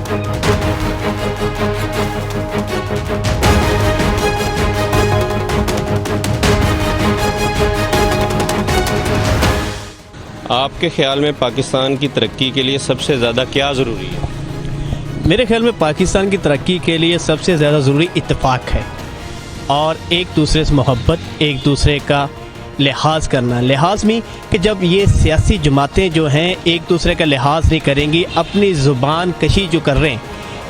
آپ کے خیال میں پاکستان کی ترقی کے لیے سب سے زیادہ کیا ضروری ہے؟ میرے خیال میں پاکستان کی ترقی کے لیے سب سے زیادہ ضروری اتفاق ہے، اور ایک دوسرے سے محبت، ایک دوسرے کا لحاظ کرنا. لحاظ میں کہ جب یہ سیاسی جماعتیں جو ہیں ایک دوسرے کا لحاظ نہیں کریں گی، اپنی زبان کشی جو کر رہے ہیں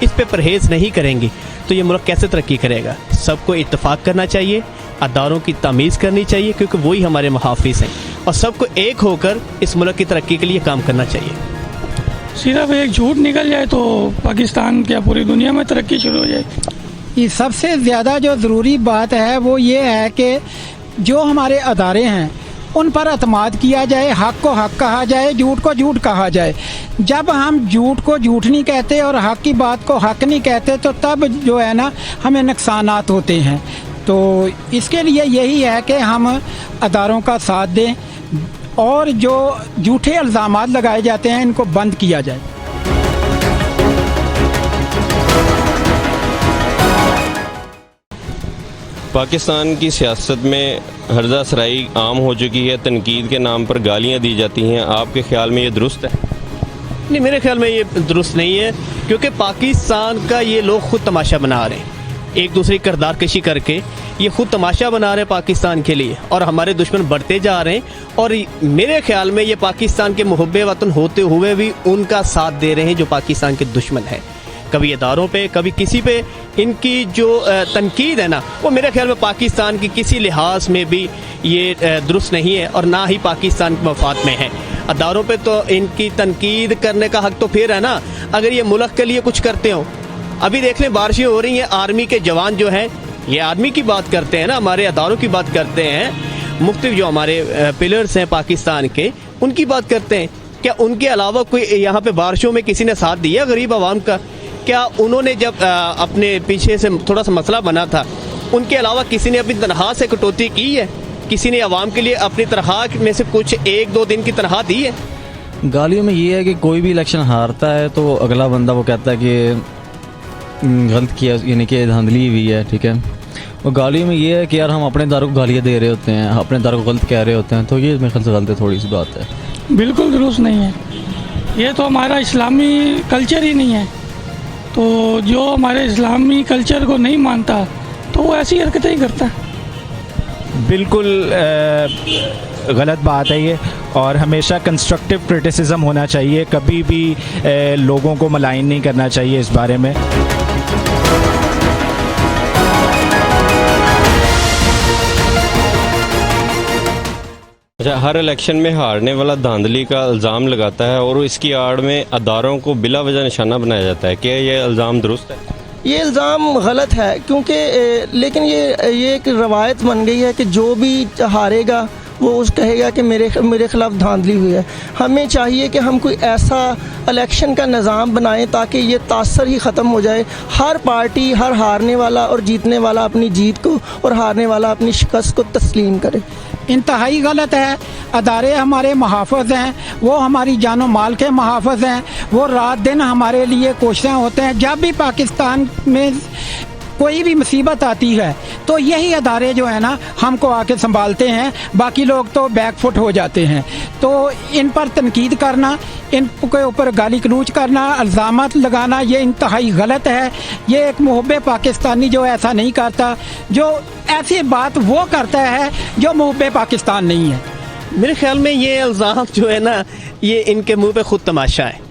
اس پہ پرہیز نہیں کریں گی، تو یہ ملک کیسے ترقی کرے گا؟ سب کو اتفاق کرنا چاہیے، اداروں کی تمیز کرنی چاہیے، کیونکہ وہی ہمارے محافظ ہیں، اور سب کو ایک ہو کر اس ملک کی ترقی کے لیے کام کرنا چاہیے. صرف ایک جھوٹ نکل جائے تو پاکستان کیا پوری دنیا میں ترقی شروع ہو جائے. یہ سب سے زیادہ جو ضروری بات ہے وہ یہ ہے کہ جو ہمارے ادارے ہیں ان پر اعتماد کیا جائے، حق کو حق کہا جائے، جھوٹ کو جھوٹ کہا جائے. جب ہم جھوٹ کو جھوٹ نہیں کہتے اور حق کی بات کو حق نہیں کہتے تو تب جو ہے نا ہمیں نقصانات ہوتے ہیں. تو اس کے لیے یہی ہے کہ ہم اداروں کا ساتھ دیں اور جو جھوٹے الزامات لگائے جاتے ہیں ان کو بند کیا جائے. پاکستان کی سیاست میں ہرزہ سرائی عام ہو چکی ہے، تنقید کے نام پر گالیاں دی جاتی ہیں. آپ کے خیال میں یہ درست ہے؟ نہیں، میرے خیال میں یہ درست نہیں ہے، کیونکہ پاکستان کا یہ لوگ خود تماشا بنا رہے ہیں، ایک دوسرے کی کردار کشی کر کے یہ خود تماشا بنا رہے ہیں پاکستان کے لیے، اور ہمارے دشمن بڑھتے جا رہے ہیں. اور میرے خیال میں یہ پاکستان کے محب وطن ہوتے ہوئے بھی ان کا ساتھ دے رہے ہیں جو پاکستان کے دشمن ہیں. کبھی اداروں پہ، کبھی کسی پہ ان کی جو تنقید ہے نا، وہ میرے خیال میں پاکستان کی کسی لحاظ میں بھی یہ درست نہیں ہے، اور نہ ہی پاکستان کے مفاد میں ہے. اداروں پہ تو ان کی تنقید کرنے کا حق تو پھر ہے نا اگر یہ ملک کے لیے کچھ کرتے ہوں. ابھی دیکھ لیں بارشیں ہو رہی ہیں، آرمی کے جوان جو ہیں یہ آرمی کی بات کرتے ہیں نا، ہمارے اداروں کی بات کرتے ہیں، مختلف جو ہمارے پلرز ہیں پاکستان کے ان کی بات کرتے ہیں. کیا ان کے علاوہ کوئی یہاں پہ بارشوں میں کسی نے ساتھ دیا غریب عوام کا؟ کیا انہوں نے جب اپنے پیچھے سے تھوڑا سا مسئلہ بنا تھا ان کے علاوہ کسی نے اپنی تنخواہ سے کٹوتی کی ہے؟ کسی نے عوام کے لیے اپنی تنخواہ میں سے کچھ ایک دو دن کی تنخواہ دی ہے؟ گالیوں میں یہ ہے کہ کوئی بھی الیکشن ہارتا ہے تو اگلا بندہ وہ کہتا ہے کہ غلط کیا، یعنی کہ دھاندلی ہوئی ہے. ٹھیک ہے، اور گالیوں میں یہ ہے کہ یار ہم اپنے اداروں کو گالیاں دے رہے ہوتے ہیں، اپنے اداروں کو غلط کہہ رہے ہوتے ہیں، تو یہ میرے خیال سے غلط ہے، تھوڑی سی بات ہے. بالکل درست نہیں ہے، یہ تو ہمارا اسلامی کلچر ہی نہیں ہے. تو جو ہمارے اسلامی کلچر کو نہیں مانتا تو وہ ایسی حرکتیں ہی کرتا ہے. بالکل غلط بات ہے یہ، اور ہمیشہ کنسٹرکٹیو کرٹیسزم ہونا چاہیے، کبھی بھی لوگوں کو ملائن نہیں کرنا چاہیے اس بارے میں. اچھا، ہر الیکشن میں ہارنے والا دھاندلی کا الزام لگاتا ہے اور اس کی آڑ میں اداروں کو بلا وجہ نشانہ بنایا جاتا ہے. کیا یہ الزام درست ہے؟ یہ الزام غلط ہے، کیونکہ لیکن یہ ایک روایت بن گئی ہے کہ جو بھی ہارے گا وہ اس کہے گا کہ میرے خلاف دھاندلی ہوئی ہے. ہمیں چاہیے کہ ہم کوئی ایسا الیکشن کا نظام بنائیں تاکہ یہ تاثر ہی ختم ہو جائے. ہر پارٹی، ہر ہارنے والا اور جیتنے والا اپنی جیت کو اور ہارنے والا اپنی شکست کو تسلیم کرے. انتہائی غلط ہے. ادارے ہمارے محافظ ہیں، وہ ہماری جان و مال کے محافظ ہیں، وہ رات دن ہمارے لیے کوششیں ہوتے ہیں. جب بھی پاکستان میں کوئی بھی مصیبت آتی ہے تو یہی ادارے جو ہیں نا ہم کو آ کے سنبھالتے ہیں، باقی لوگ تو بیک فٹ ہو جاتے ہیں. تو ان پر تنقید کرنا، ان کے اوپر گالی گلوچ کرنا، الزامات لگانا یہ انتہائی غلط ہے. یہ ایک محب پاکستانی جو ایسا نہیں کرتا، جو ایسی بات وہ کرتا ہے جو محب پاکستان نہیں ہے. میرے خیال میں یہ الزام جو ہے نا یہ ان کے منہ پہ خود تماشا ہے.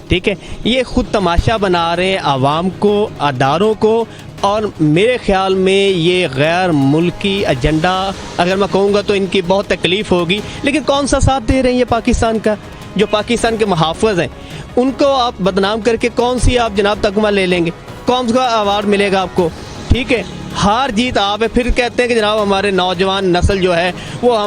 ٹھیک ہے، یہ خود تماشا بنا رہے ہیں عوام کو، اداروں کو، اور میرے خیال میں یہ غیر ملکی ایجنڈا اگر میں کہوں گا تو ان کی بہت تکلیف ہوگی. لیکن کون سا ساتھ دے رہے ہیں یہ پاکستان کا؟ جو پاکستان کے محافظ ہیں ان کو آپ بدنام کر کے کون سی آپ جناب تگمہ لے لیں گے؟ کون سا ایوارڈ ملے گا آپ کو؟ ٹھیک ہے، ہار جیت آپ ہے، پھر کہتے ہیں کہ جناب ہمارے نوجوان نسل جو ہے وہ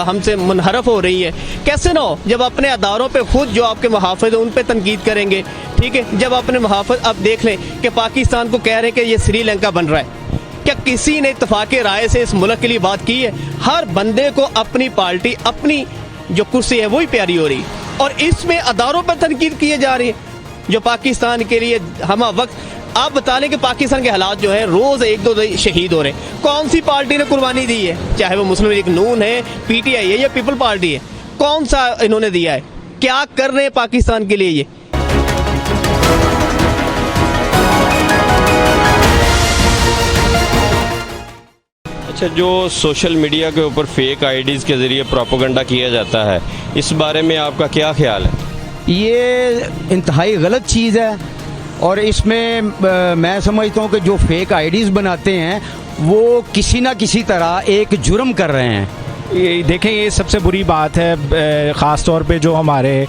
ہم سے منحرف ہو رہی ہے. کیسے نہ ہو جب اپنے اداروں پہ خود جو آپ کے محافظ ہیں ان پہ تنقید کریں گے. ٹھیک ہے، جب اپنے محافظ اب دیکھ لیں کہ پاکستان کو کہہ رہے ہیں کہ یہ سری لنکا بن رہا ہے. کیا کسی نے اتفاق رائے سے اس ملک کے لیے بات کی ہے؟ ہر بندے کو اپنی پارٹی، اپنی جو کرسی ہے وہی پیاری ہو رہی ہے، اور اس میں اداروں پر تنقید کیے جا رہی ہے. جو پاکستان کے لیے ہم وقت آپ بتا لیں کہ پاکستان کے حالات جو ہیں روز ایک دو شہید ہو رہے ہیں. کون سی پارٹی نے قربانی دی ہے؟ چاہے وہ مسلم لیگ نون ہے, پی ٹی آئی ہے یا پیپل پارٹی ہے, کون سا انہوں نے دیا ہے؟ کیا کر رہے ہیں پاکستان کے لیے یہ؟ اچھا, جو سوشل میڈیا کے اوپر فیک آئی ڈیز کے ذریعے پروپیگنڈا کیا جاتا ہے, اس بارے میں آپ کا کیا خیال ہے؟ یہ انتہائی غلط چیز ہے, اور اس میں میں سمجھتا ہوں کہ جو فیک آئی ڈیز بناتے ہیں وہ کسی نہ کسی طرح ایک جرم کر رہے ہیں. دیکھیں, یہ سب سے بری بات ہے, خاص طور پہ جو ہمارے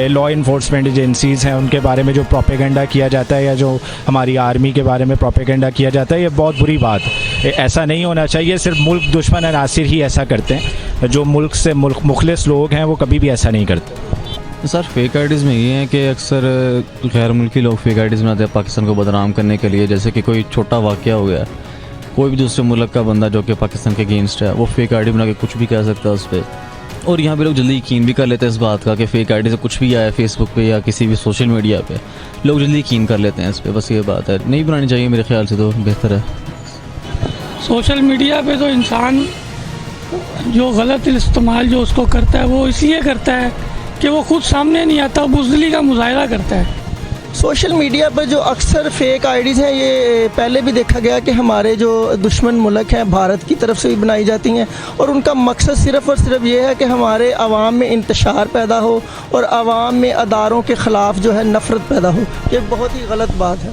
لا انفورسمنٹ ایجنسیز ہیں ان کے بارے میں جو پروپیگنڈا کیا جاتا ہے, یا جو ہماری آرمی کے بارے میں پروپیگنڈا کیا جاتا ہے, یہ بہت بری بات ہے. ایسا نہیں ہونا چاہیے. صرف ملک دشمن عناصر ہی ایسا کرتے ہیں. جو ملک سے مخلص لوگ ہیں وہ کبھی بھی ایسا نہیں کرتے. سر, فیک آئی ڈیز میں یہ ہے کہ اکثر غیر ملکی لوگ فیک آئی ڈیز بناتے ہیں پاکستان کو بدنام کرنے کے لیے. جیسے کہ کوئی چھوٹا واقعہ ہو گیا, کوئی بھی دوسرے ملک کا بندہ جو کہ پاکستان کے اگینسٹ ہے, وہ فیک آئی ڈی بنا کے کچھ بھی کہہ سکتا ہے اس پہ. اور یہاں پہ لوگ جلدی یقین بھی کر لیتے ہیں اس بات کا کہ فیک آئی ڈی سے کچھ بھی آیا فیس بک پہ یا کسی بھی سوشل میڈیا پہ, لوگ جلدی یقین کر لیتے ہیں اس پہ. بس یہ بات ہے, نہیں بنانی چاہیے میرے خیال سے, تو بہتر ہے. سوشل میڈیا پہ تو انسان جو غلط استعمال جو اس کو کرتا ہے وہ اس لیے کرتا ہے کہ وہ خود سامنے نہیں آتا, بزدلی کا مظاہرہ کرتا ہے. سوشل میڈیا پر جو اکثر فیک آئی ڈیز ہیں, یہ پہلے بھی دیکھا گیا کہ ہمارے جو دشمن ملک ہیں بھارت کی طرف سے بھی بنائی جاتی ہیں, اور ان کا مقصد صرف اور صرف یہ ہے کہ ہمارے عوام میں انتشار پیدا ہو اور عوام میں اداروں کے خلاف جو ہے نفرت پیدا ہو. یہ بہت ہی غلط بات ہے.